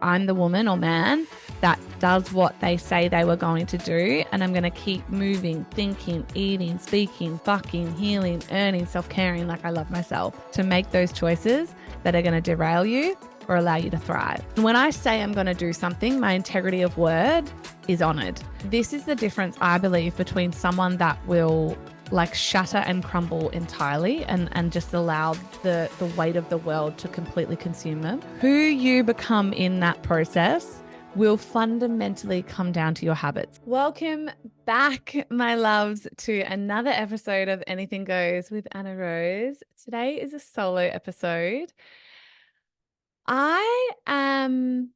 I'm the woman or man that does what they say they were going to do, and I'm going to keep moving, thinking, eating, speaking, fucking, healing, earning, self-caring like I love myself to make those choices that are going to derail you or allow you to thrive. And when I say I'm going to do something, my integrity of word is honored. This is the difference, I believe, between someone that will like shatter and crumble entirely and just allow the weight of the world to completely consume them. Who you become in that process will fundamentally come down to your habits. Welcome back, my loves, to another episode of Anything Goes with Anna Rose. Today is a solo episode. I don't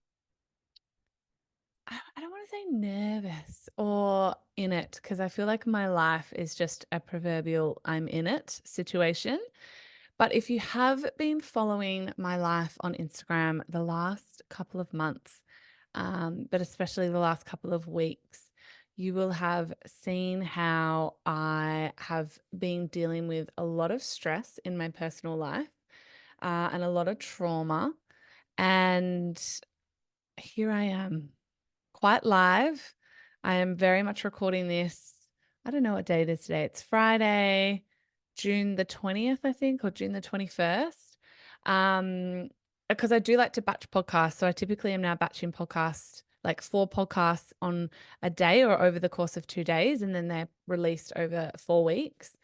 want to say nervous or in it, because I feel like my life is just a proverbial I'm in it situation. But if you have been following my life on Instagram the last couple of months, but especially the last couple of weeks, you will have seen how I have been dealing with a lot of stress in my personal life and a lot of trauma. And here I am, quite live. I am very much recording this. I don't know what day it is today. It's Friday, June the 20th, I think, or June the 21st. Because I do like to batch podcasts. So I typically am now batching podcasts, like 4 podcasts on a day or over the course of 2 days, and then they're released over 4 weeks.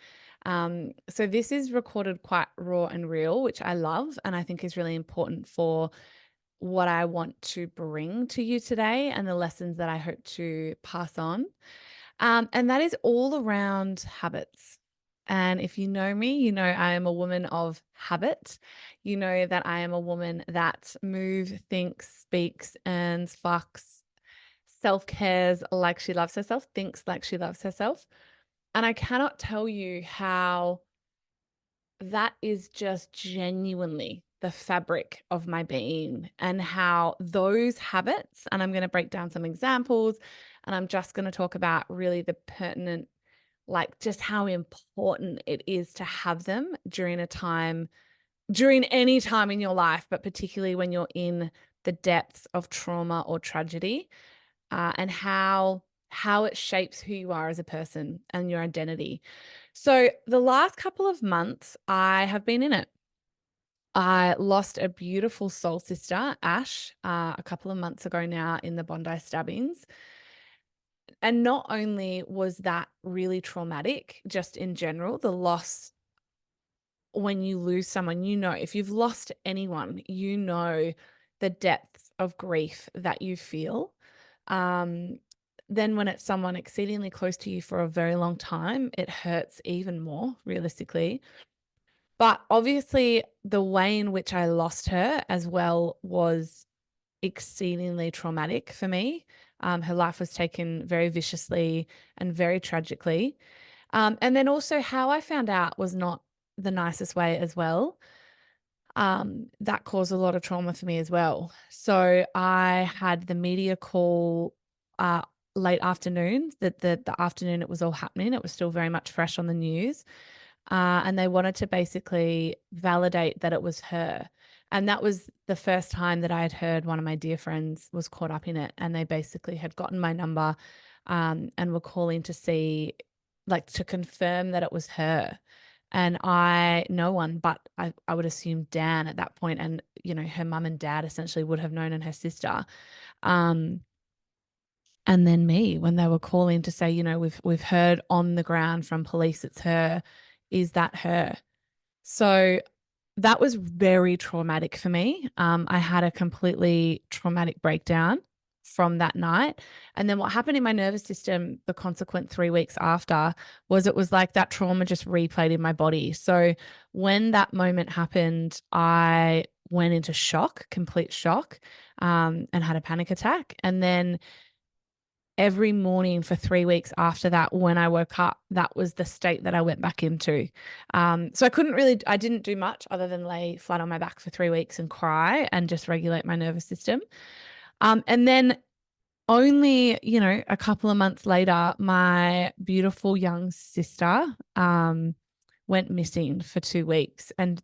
So this is recorded quite raw and real, which I love and I think is really important for what I want to bring to you today and the lessons that I hope to pass on. And that is all around habits. And if you know me, you know I am a woman of habit. You know that I am a woman that moves, thinks, speaks, earns, fucks, self-cares like she loves herself, thinks like she loves herself. And I cannot tell you how that is just genuinely the fabric of my being, and how those habits, and I'm going to break down some examples, and I'm just going to talk about really the pertinent, like just how important it is to have them during any time in your life, but particularly when you're in the depths of trauma or tragedy, and how it shapes who you are as a person and your identity. So the last couple of months, I have been in it. I lost a beautiful soul sister, Ash, a couple of months ago now in the Bondi stabbings. And not only was that really traumatic, just in general, the loss, when you lose someone, you know, if you've lost anyone, you know the depths of grief that you feel. Then when it's someone exceedingly close to you for a very long time, it hurts even more, realistically. But obviously, the way in which I lost her as well was exceedingly traumatic for me. Her life was taken very viciously and very tragically. And then also how I found out was not the nicest way as well. That caused a lot of trauma for me as well. So I had the media call late afternoon, the afternoon it was all happening. It was still very much fresh on the news. And they wanted to basically validate that it was her. And that was the first time that I had heard one of my dear friends was caught up in it. And they basically had gotten my number and were calling to see, like, to confirm that it was her. And no one, but I would assume Dan at that point, and, you know, her mum and dad essentially would have known, and her sister. And then me, when they were calling to say, you know, we've heard on the ground from police it's her. Is that her? So that was very traumatic for me. I had a completely traumatic breakdown from that night. And then what happened in my nervous system, the consequent 3 weeks after, was it was like that trauma just replayed in my body. So when that moment happened, I went into shock, complete shock, and had a panic attack. And then every morning for 3 weeks after that, when I woke up, that was the state that I went back into. So I didn't do much other than lay flat on my back for 3 weeks and cry and just regulate my nervous system. And then only, you know, a couple of months later, my beautiful young sister went missing for 2 weeks, and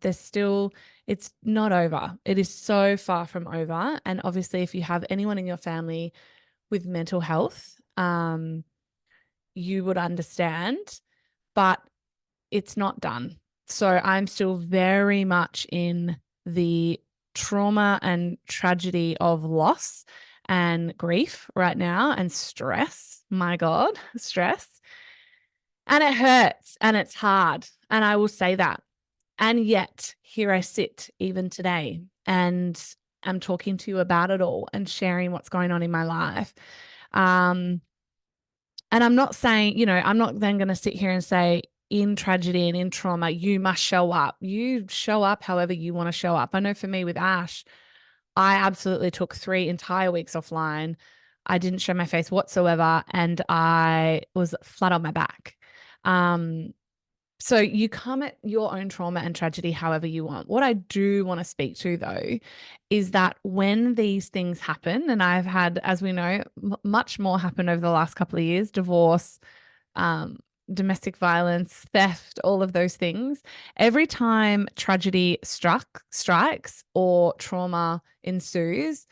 it's not over. It is so far from over. And obviously, if you have anyone in your family with mental health, you would understand, but it's not done. So I'm still very much in the trauma and tragedy of loss and grief right now, and stress. My God, stress. And it hurts and it's hard. And I will say that. And yet, here I sit even today, and I'm talking to you about it all and sharing what's going on in my life. And I'm not saying, I'm not then going to sit here and say, in tragedy and in trauma, you must show up. You show up however you want to show up. I know for me with Ash, I absolutely took 3 entire weeks offline. I didn't show my face whatsoever, and I was flat on my back. So you come at your own trauma and tragedy however you want. What I do want to speak to, though, is that when these things happen, and I've had, as we know, much more happen over the last couple of years, divorce, domestic violence, theft, all of those things. Every time tragedy strikes or trauma ensues,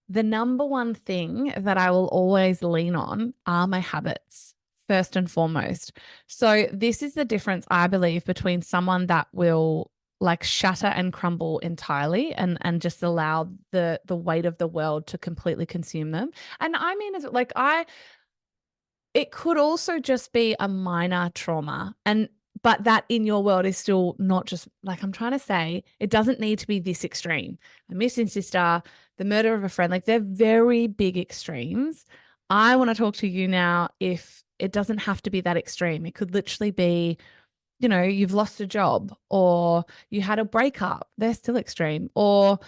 the number one thing that I will always lean on are my habits, first and foremost. So this is the difference, I believe, between someone that will like shatter and crumble entirely and just allow the weight of the world to completely consume them. And I mean, it could also just be a minor trauma, but that in your world is still not just like, I'm trying to say, it doesn't need to be this extreme. A missing sister, the murder of a friend, like they're very big extremes. I want to talk to you now if it doesn't have to be that extreme. It could literally be, you've lost a job, or you had a breakup. They're still extreme. Or,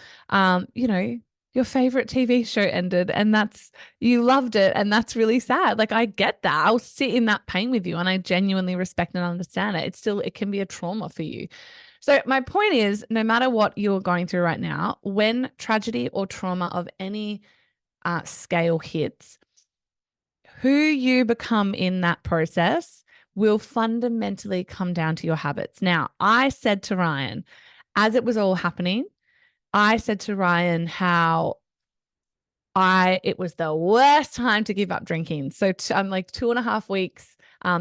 your favorite TV show ended and you loved it, and that's really sad. Like, I get that. I'll sit in that pain with you, and I genuinely respect and understand it. It can be a trauma for you. So my point is, no matter what you're going through right now, when tragedy or trauma of any scale hits, who you become in that process will fundamentally come down to your habits. Now, I said to Ryan, as it was all happening, I said to Ryan how it was the worst time to give up drinking. So I'm like 2.5 weeks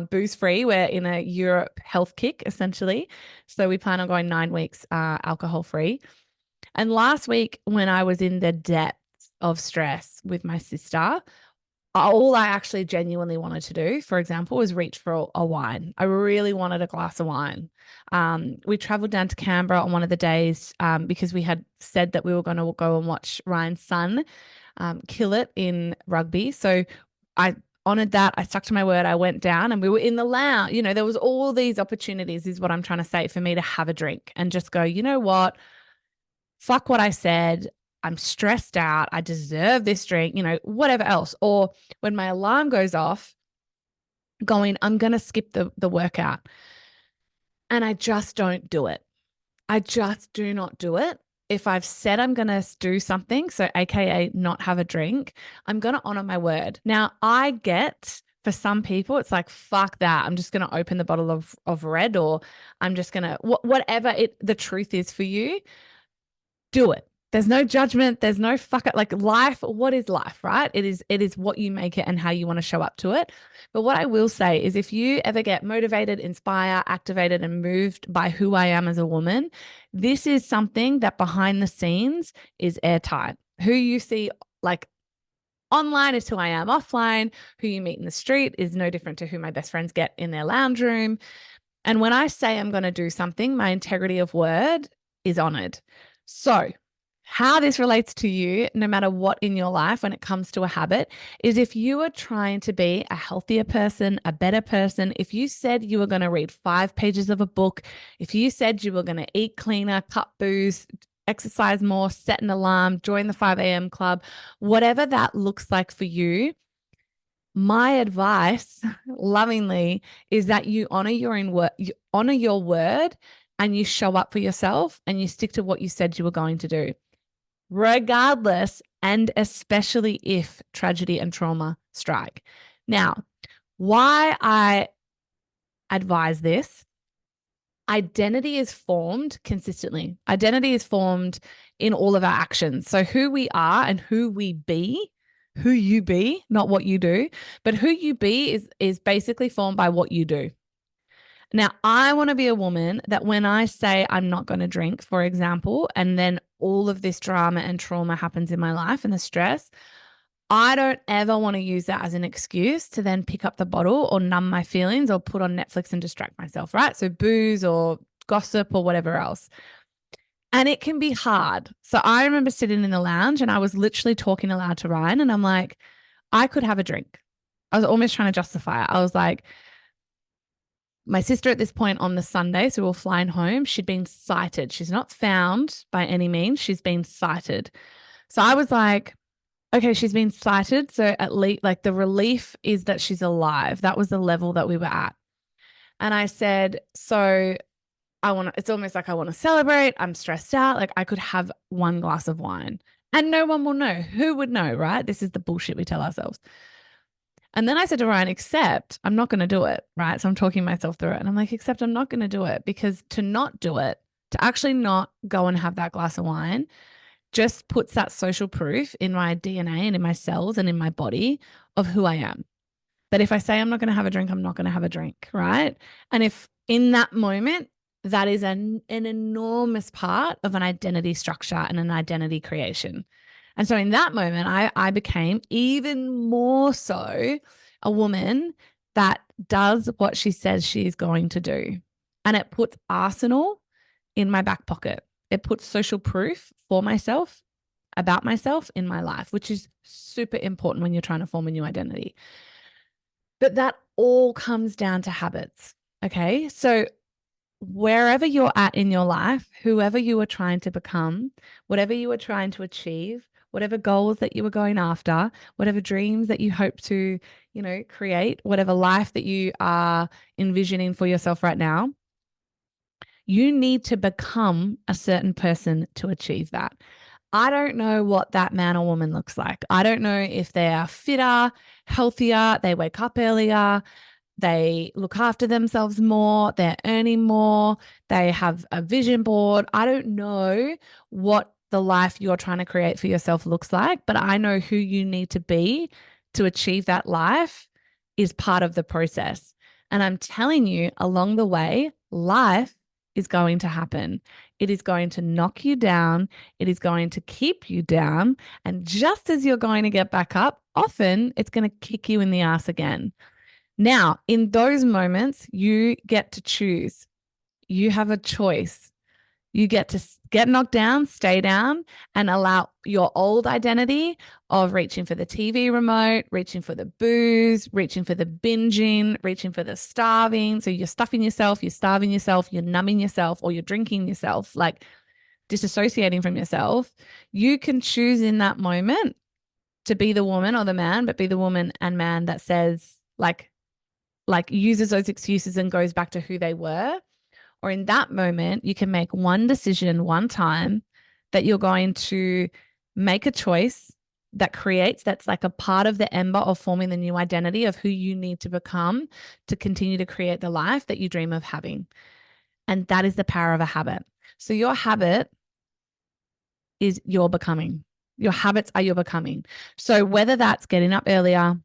booze free. We're in a Europe health kick essentially. So we plan on going 9 weeks alcohol free. And last week, when I was in the depths of stress with my sister, all I actually genuinely wanted to do, for example, was reach for a wine. I really wanted a glass of wine. We traveled down to Canberra on one of the days because we had said that we were going to go and watch Ryan's son kill it in rugby. So I honored that. I stuck to my word. I went down and we were in the lounge. There was all these opportunities, is what I'm trying to say, for me to have a drink and just go, you know what? Fuck what I said. I'm stressed out. I deserve this drink, whatever else. Or when my alarm goes off, going, I'm going to skip the workout. And I just don't do it. I just do not do it. If I've said I'm going to do something, so AKA not have a drink, I'm going to honor my word. Now, I get, for some people, it's like, fuck that. I'm just going to open the bottle of red, or I'm just going to, whatever the truth is for you, do it. There's no judgment. There's no fuck it. Like, life, what is life, right? It is what you make it and how you want to show up to it. But what I will say is, if you ever get motivated, inspired, activated, and moved by who I am as a woman, this is something that behind the scenes is airtight. Who you see like online is who I am offline. Who you meet in the street is no different to who my best friends get in their lounge room. And when I say I'm going to do something, my integrity of word is honored. So how this relates to you, no matter what in your life when it comes to a habit, is if you are trying to be a healthier person, a better person, if you said you were going to read 5 pages of a book, if you said you were going to eat cleaner, cut booze, exercise more, set an alarm, join the 5 a.m. club, whatever that looks like for you, my advice, lovingly, is that you honor your own word, you honor your word, and you show up for yourself and you stick to what you said you were going to do, regardless, and especially if tragedy and trauma strike. Now, why I advise this identity is formed consistently. Identity is formed in all of our actions. So who we are and who you be, not what you do, but who you be is basically formed by what you do. Now, I want to be a woman that when I say I'm not going to drink, for example, and then all of this drama and trauma happens in my life and the stress, I don't ever want to use that as an excuse to then pick up the bottle or numb my feelings or put on Netflix and distract myself, right? So booze or gossip or whatever else. And it can be hard. So I remember sitting in the lounge and I was literally talking aloud to Ryan and I'm like, I could have a drink. I was almost trying to justify it. I was like, my sister at this point on the Sunday, so we were flying home, she'd been sighted. She's not found by any means. She's been sighted. So I was like, okay, she's been sighted. So at least like the relief is that she's alive. That was the level that we were at. And I said, so it's almost like I want to celebrate. I'm stressed out. Like I could have one glass of wine and no one will know. Who would know, right? This is the bullshit we tell ourselves. And then I said to Ryan, except I'm not going to do it, right? So I'm talking myself through it. And I'm like, except I'm not going to do it because to not do it, to actually not go and have that glass of wine just puts that social proof in my DNA and in my cells and in my body of who I am. But if I say I'm not going to have a drink, I'm not going to have a drink, right? And if in that moment, that is an enormous part of an identity structure and an identity creation. And so in that moment, I became even more so a woman that does what she says she is going to do. And it puts arsenal in my back pocket. It puts social proof for myself, about myself in my life, which is super important when you're trying to form a new identity. But that all comes down to habits. Okay. So wherever you're at in your life, whoever you are trying to become, whatever you are trying to achieve, whatever goals that you were going after, whatever dreams that you hope to, create, whatever life that you are envisioning for yourself right now, you need to become a certain person to achieve that. I don't know what that man or woman looks like. I don't know if they are fitter, healthier, they wake up earlier, they look after themselves more, they're earning more, they have a vision board. I don't know what the life you're trying to create for yourself looks like, but I know who you need to be to achieve that life is part of the process. And I'm telling you, along the way, life is going to happen. It is going to knock you down. It is going to keep you down. And just as you're going to get back up, often it's going to kick you in the ass again. Now, in those moments, you get to choose. You have a choice. You get to get knocked down, stay down, and allow your old identity of reaching for the TV remote, reaching for the booze, reaching for the binging, reaching for the starving. So you're stuffing yourself, you're starving yourself, you're numbing yourself, or you're drinking yourself, like disassociating from yourself. You can choose in that moment to be the woman or the man, but be the woman and man that says, like uses those excuses and goes back to who they were. Or in that moment, you can make one decision one time that you're going to make a choice that's like a part of the ember of forming the new identity of who you need to become to continue to create the life that you dream of having. And that is the power of a habit. So your habit is your becoming. Your habits are your becoming. So whether that's getting up earlier,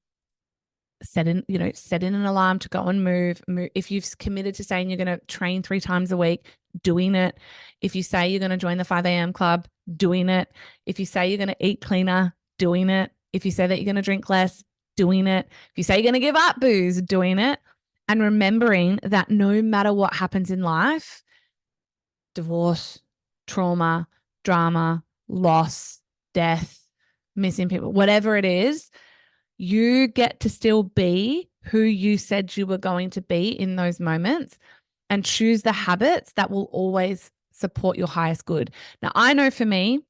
set in an alarm to go and move. If you've committed to saying you're going to train 3 times a week, doing it. If you say you're going to join the 5 a.m. club, doing it. If you say you're going to eat cleaner, doing it. If you say that you're going to drink less, doing it. If you say you're going to give up booze, doing it. And remembering that no matter what happens in life, divorce, trauma, drama, loss, death, missing people, whatever it is, you get to still be who you said you were going to be in those moments and choose the habits that will always support your highest good. Now, I know for me,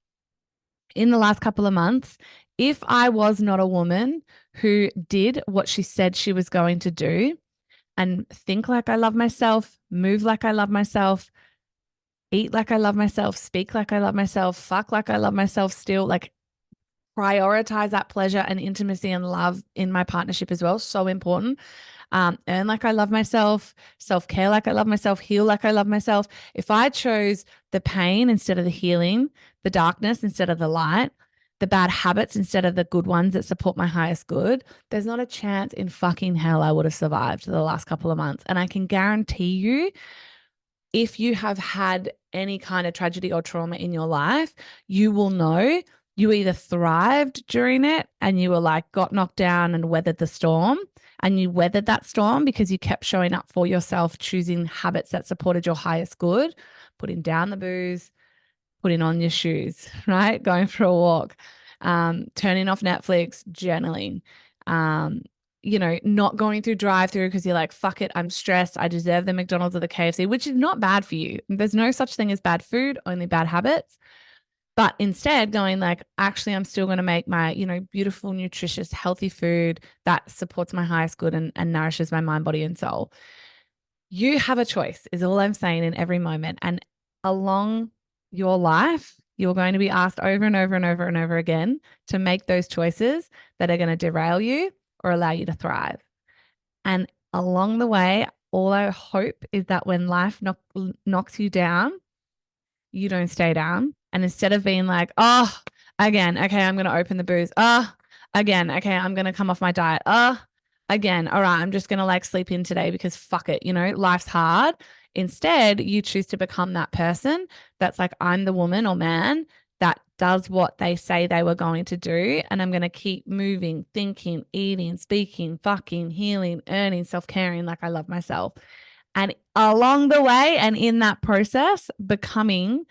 in the last couple of months, if I was not a woman who did what she said she was going to do and think like I love myself, move like I love myself, eat like I love myself, speak like I love myself, fuck like I love myself still, like prioritize that pleasure and intimacy and love in my partnership as well. So important. Earn like I love myself, self-care like I love myself, heal like I love myself. If I chose the pain instead of the healing, the darkness instead of the light, the bad habits instead of the good ones that support my highest good, there's not a chance in fucking hell I would have survived the last couple of months. And I can guarantee you, if you have had any kind of tragedy or trauma in your life, you will know you either thrived during it and you were like, got knocked down and weathered the storm. And you weathered that storm because you kept showing up for yourself, choosing habits that supported your highest good, putting down the booze, putting on your shoes, right? Going for a walk, turning off Netflix, journaling, not going through drive-through because you're like, fuck it, I'm stressed. I deserve the McDonald's or the KFC, which is not bad for you. There's no such thing as bad food, only bad habits. But instead going like, actually, I'm still going to make my, beautiful, nutritious, healthy food that supports my highest good and nourishes my mind, body, and soul. You have a choice is all I'm saying in every moment. And along your life, you're going to be asked over and over and over and over again to make those choices that are going to derail you or allow you to thrive. And along the way, all I hope is that when life knocks you down, you don't stay down. And instead of being like, oh, again, okay, I'm going to open the booze. Oh, again, okay, I'm going to come off my diet. Oh, again, all right, I'm just going to like sleep in today because fuck it, life's hard. Instead, you choose to become that person that's like, I'm the woman or man that does what they say they were going to do. And I'm going to keep moving, thinking, eating, speaking, fucking, healing, earning, self-caring like I love myself. And along the way and in that process, becoming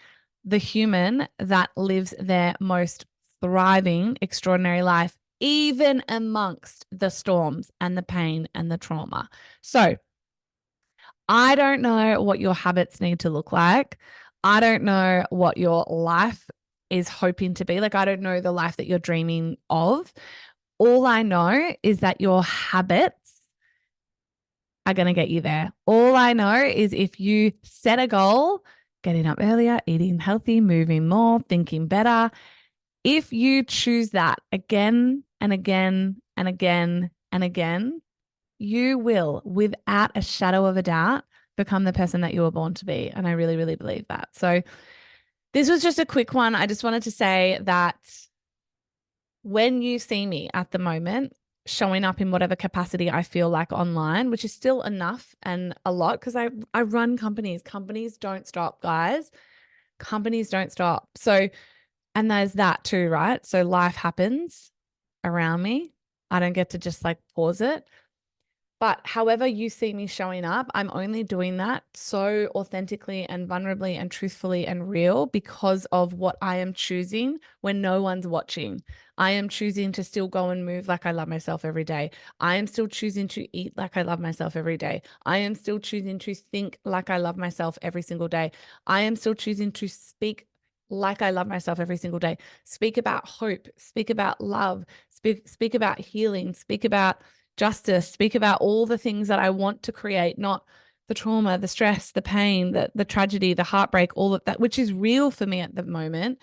the human that lives their most thriving, extraordinary life, even amongst the storms and the pain and the trauma. So I don't know what your habits need to look like. I don't know what your life is hoping to be. Like, I don't know the life that you're dreaming of. All I know is that your habits are going to get you there. All I know is if you set a goal, getting up earlier, eating healthy, moving more, thinking better, if you choose that again and again and again and again, you will, without a shadow of a doubt, become the person that you were born to be. And I really, really believe that. So this was just a quick one. I just wanted to say that when you see me at the moment, showing up in whatever capacity I feel like online, which is still enough and a lot because I run companies. Companies don't stop, guys. Companies don't stop. So, and there's that too, right? So life happens around me. I don't get to just like pause it. But however you see me showing up, I'm only doing that so authentically and vulnerably and truthfully and real because of what I am choosing when no one's watching. I am choosing to still go and move like I love myself every day. I am still choosing to eat like I love myself every day. I am still choosing to think like I love myself every single day. I am still choosing to speak like I love myself every single day. Speak about hope, speak about love, speak about healing, speak about justice, speak about all the things that I want to create, not the trauma, the stress, the pain, the tragedy, the heartbreak, all of that, which is real for me at the moment.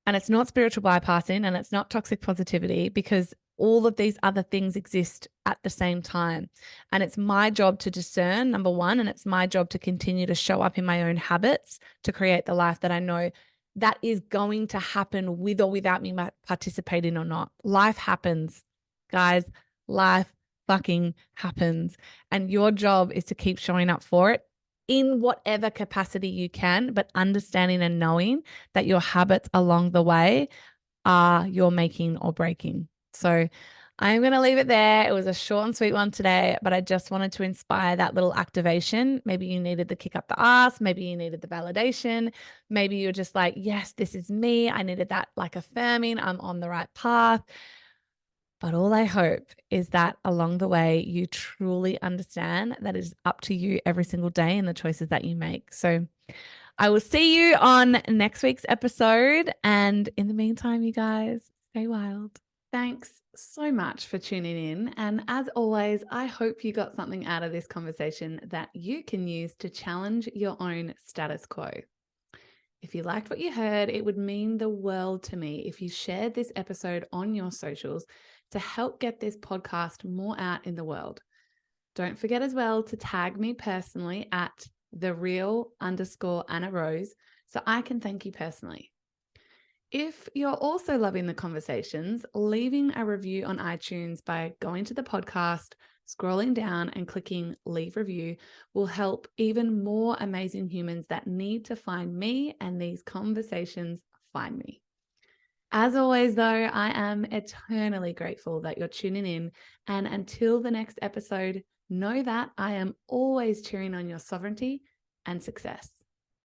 And it's not spiritual bypassing and it's not toxic positivity because all of these other things exist at the same time. And it's my job to discern, number one, and it's my job to continue to show up in my own habits to create the life that I know that is going to happen with or without me participating or not. Life happens, guys. Life fucking happens. And your job is to keep showing up for it in whatever capacity you can, but understanding and knowing that your habits along the way are your making or breaking. So I'm going to leave it there. It was a short and sweet one today, but I just wanted to inspire that little activation. Maybe you needed the kick up the ass. Maybe you needed the validation. Maybe you're just like, yes, this is me. I needed that like affirming I'm on the right path. But all I hope is that along the way, you truly understand that it's up to you every single day and the choices that you make. So I will see you on next week's episode. And in the meantime, you guys, stay wild. Thanks so much for tuning in. And as always, I hope you got something out of this conversation that you can use to challenge your own status quo. If you liked what you heard, it would mean the world to me if you shared this episode on your socials to help get this podcast more out in the world. Don't forget as well to tag me personally at @thereal_Anna Rose so I can thank you personally. If you're also loving the conversations, leaving a review on iTunes by going to the podcast, scrolling down and clicking leave review will help even more amazing humans that need to find me and these conversations find me. As always, though, I am eternally grateful that you're tuning in. And until the next episode, know that I am always cheering on your sovereignty and success.